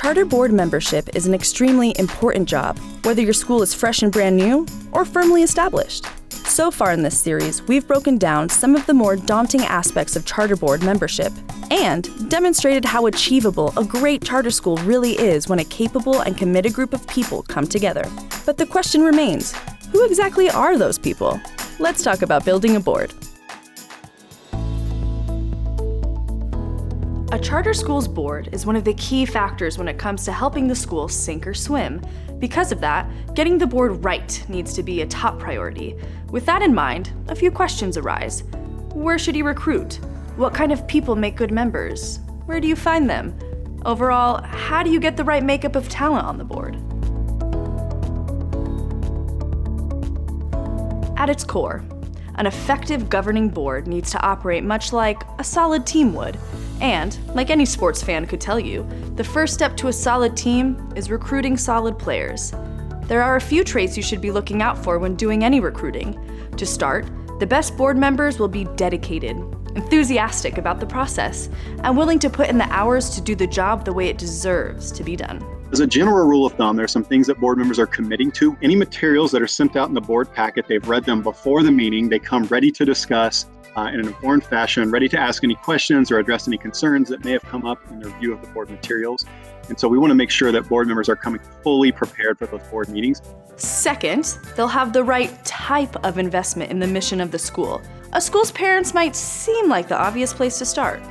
Charter board membership is an extremely important job, whether your school is fresh and brand new or firmly established. So far in this series, we've broken down some of the more daunting aspects of charter board membership and demonstrated how achievable a great charter school really is when a capable and committed group of people come together. But the question remains, who exactly are those people? Let's talk about building a board. A charter school's board is one of the key factors when it comes to helping the school sink or swim. Because of that, getting the board right needs to be a top priority. With that in mind, a few questions arise. Where should you recruit? What kind of people make good members? Where do you find them? Overall, how do you get the right makeup of talent on the board? At its core, an effective governing board needs to operate much like a solid team would. And, like any sports fan could tell you, the first step to a solid team is recruiting solid players. There are a few traits you should be looking out for when doing any recruiting. To start, the best board members will be dedicated, enthusiastic about the process, and willing to put in the hours to do the job the way it deserves to be done. As a general rule of thumb, there are some things that board members are committing to. Any materials that are sent out in the board packet, they've read them before the meeting, they come ready to discuss in an informed fashion, ready to ask any questions or address any concerns that may have come up in their view of the board materials. And so we want to make sure that board members are coming fully prepared for those board meetings. Second, they'll have the right type of investment in the mission of the school. A school's parents might seem like the obvious place to start.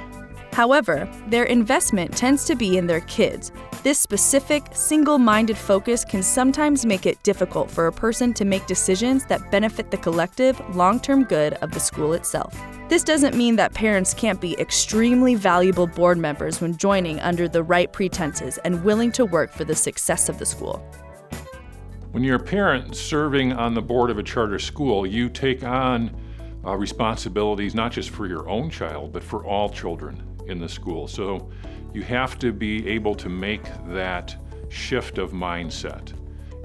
However, their investment tends to be in their kids. This specific, single-minded focus can sometimes make it difficult for a person to make decisions that benefit the collective, long-term good of the school itself. This doesn't mean that parents can't be extremely valuable board members when joining under the right pretenses and willing to work for the success of the school. When you're a parent serving on the board of a charter school, you take on responsibilities not just for your own child, but for all children in the school. So you have to be able to make that shift of mindset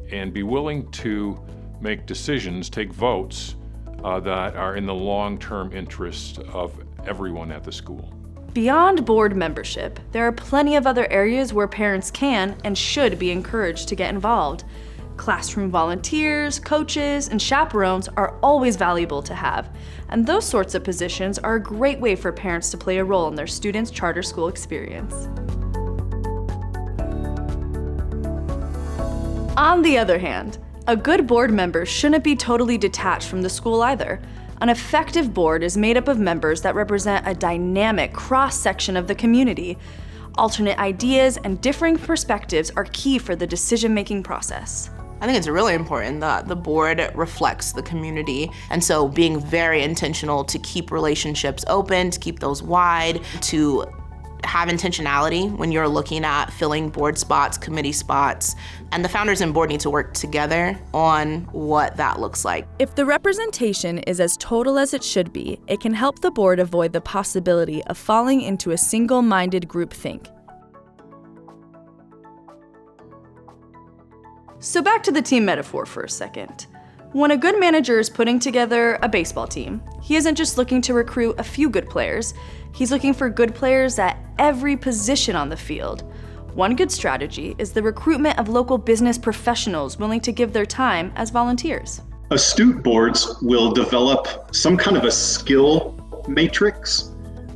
and be willing to make decisions, take votes that are in the long-term interest of everyone at the school. Beyond board membership, there are plenty of other areas where parents can and should be encouraged to get involved. Classroom volunteers, coaches, and chaperones are always valuable to have, and those sorts of positions are a great way for parents to play a role in their students' charter school experience. On the other hand, a good board member shouldn't be totally detached from the school either. An effective board is made up of members that represent a dynamic cross-section of the community. Alternate ideas and differing perspectives are key for the decision-making process. I think it's really important that the board reflects the community, and so being very intentional to keep relationships open, to keep those wide, to have intentionality when you're looking at filling board spots, committee spots, and the founders and board need to work together on what that looks like. If the representation is as total as it should be, it can help the board avoid the possibility of falling into a single-minded groupthink. So back to the team metaphor for a second. When a good manager is putting together a baseball team, he isn't just looking to recruit a few good players, he's looking for good players at every position on the field. One good strategy is the recruitment of local business professionals willing to give their time as volunteers. Astute boards will develop some kind of a skill matrix,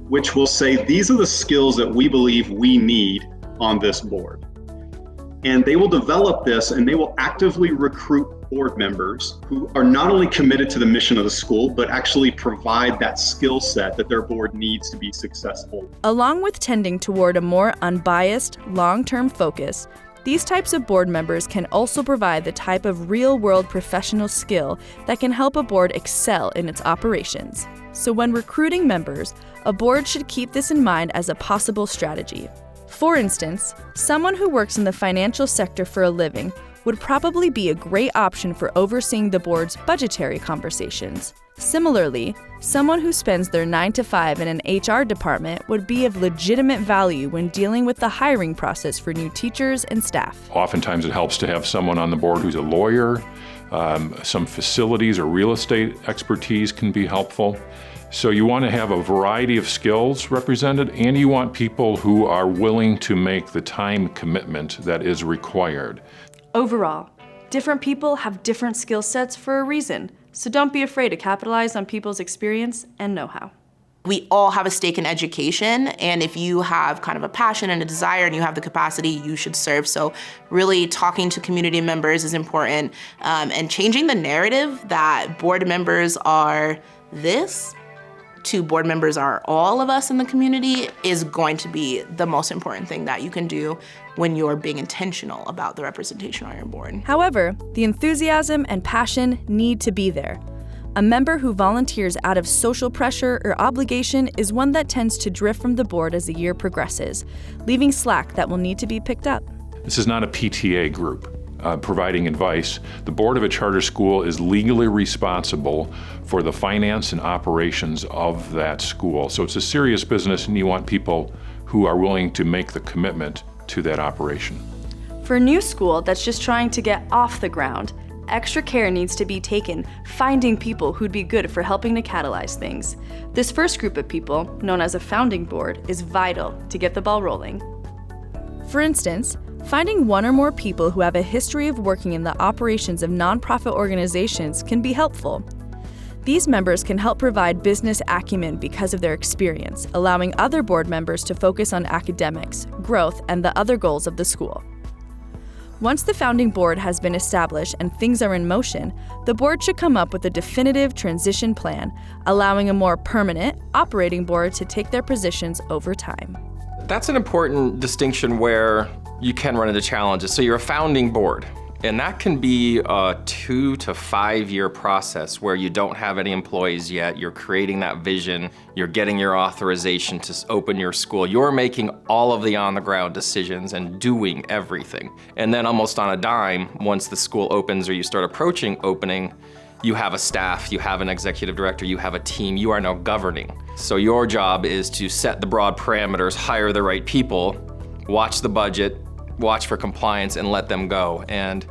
which will say these are the skills that we believe we need on this board. And they will develop this and they will actively recruit board members who are not only committed to the mission of the school, but actually provide that skill set that their board needs to be successful. Along with tending toward a more unbiased, long-term focus, these types of board members can also provide the type of real-world professional skill that can help a board excel in its operations. So when recruiting members, a board should keep this in mind as a possible strategy. For instance, someone who works in the financial sector for a living would probably be a great option for overseeing the board's budgetary conversations. Similarly, someone who spends their 9 to 5 in an HR department would be of legitimate value when dealing with the hiring process for new teachers and staff. Oftentimes it helps to have someone on the board who's a lawyer. Some facilities or real estate expertise can be helpful. So you want to have a variety of skills represented, and you want people who are willing to make the time commitment that is required. Overall, different people have different skill sets for a reason, so don't be afraid to capitalize on people's experience and know-how. We all have a stake in education, and if you have kind of a passion and a desire and you have the capacity, you should serve. So really talking to community members is important, and changing the narrative that board members are this to board members are all of us in the community is going to be the most important thing that you can do when you're being intentional about the representation on your board. However, the enthusiasm and passion need to be there. A member who volunteers out of social pressure or obligation is one that tends to drift from the board as the year progresses, leaving slack that will need to be picked up. This is not a PTA group providing advice. The board of a charter school is legally responsible for the finance and operations of that school. So it's a serious business, and you want people who are willing to make the commitment to that operation. For a new school that's just trying to get off the ground, extra care needs to be taken finding people who'd be good for helping to catalyze things. This first group of people, known as a founding board, is vital to get the ball rolling. For instance, finding one or more people who have a history of working in the operations of nonprofit organizations can be helpful. These members can help provide business acumen because of their experience, allowing other board members to focus on academics, growth, and the other goals of the school. Once the founding board has been established and things are in motion, the board should come up with a definitive transition plan, allowing a more permanent operating board to take their positions over time. That's an important distinction where you can run into challenges. So you're a founding board, and that can be a 2 to 5 year process where you don't have any employees yet. You're creating that vision. You're getting your authorization to open your school. You're making all of the on-the-ground decisions and doing everything. And then almost on a dime, once the school opens or you start approaching opening, you have a staff, you have an executive director, you have a team, you are now governing. So your job is to set the broad parameters, hire the right people, watch the budget, watch for compliance, and let them go. And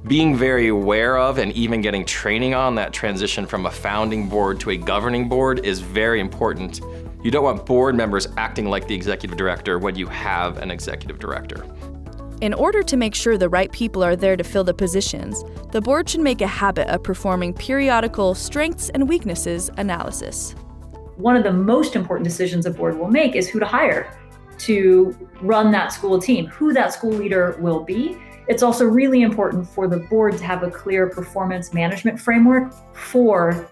being very aware of and even getting training on that transition from a founding board to a governing board is very important. You don't want board members acting like the executive director when you have an executive director. In order to make sure the right people are there to fill the positions, the board should make a habit of performing periodical strengths and weaknesses analysis. One of the most important decisions a board will make is who to hire to run that school team, who that school leader will be. It's also really important for the board to have a clear performance management framework for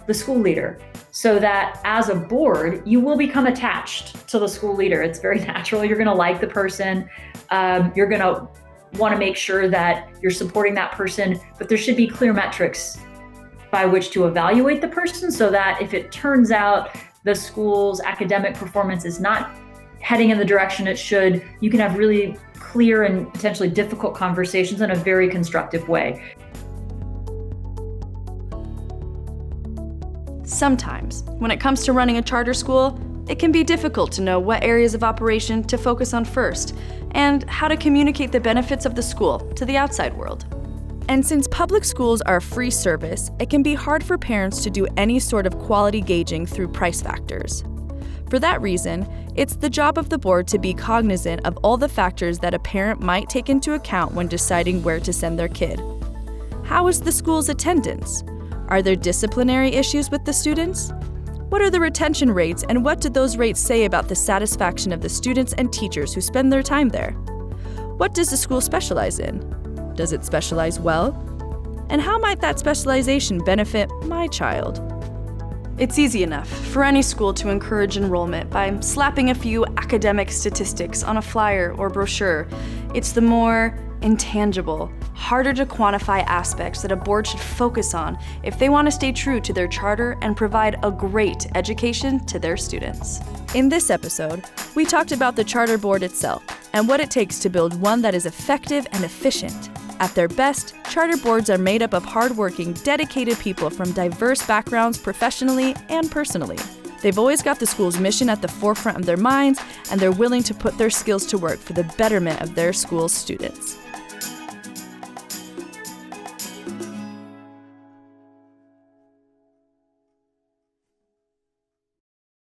the school leader, so that as a board, you will become attached to the school leader. It's very natural. You're going to like the person. You're going to want to make sure that you're supporting that person, but there should be clear metrics by which to evaluate the person, so that if it turns out the school's academic performance is not heading in the direction it should, you can have really clear and potentially difficult conversations in a very constructive way. Sometimes, when it comes to running a charter school, it can be difficult to know what areas of operation to focus on first, and how to communicate the benefits of the school to the outside world. And since public schools are a free service, it can be hard for parents to do any sort of quality gauging through price factors. For that reason, it's the job of the board to be cognizant of all the factors that a parent might take into account when deciding where to send their kid. How is the school's attendance? Are there disciplinary issues with the students? What are the retention rates, and what do those rates say about the satisfaction of the students and teachers who spend their time there? What does the school specialize in? Does it specialize well? And how might that specialization benefit my child? It's easy enough for any school to encourage enrollment by slapping a few academic statistics on a flyer or brochure. It's the more intangible, harder to quantify aspects that a board should focus on if they want to stay true to their charter and provide a great education to their students. In this episode, we talked about the charter board itself and what it takes to build one that is effective and efficient. At their best, charter boards are made up of hardworking, dedicated people from diverse backgrounds professionally and personally. They've always got the school's mission at the forefront of their minds, and they're willing to put their skills to work for the betterment of their school's students.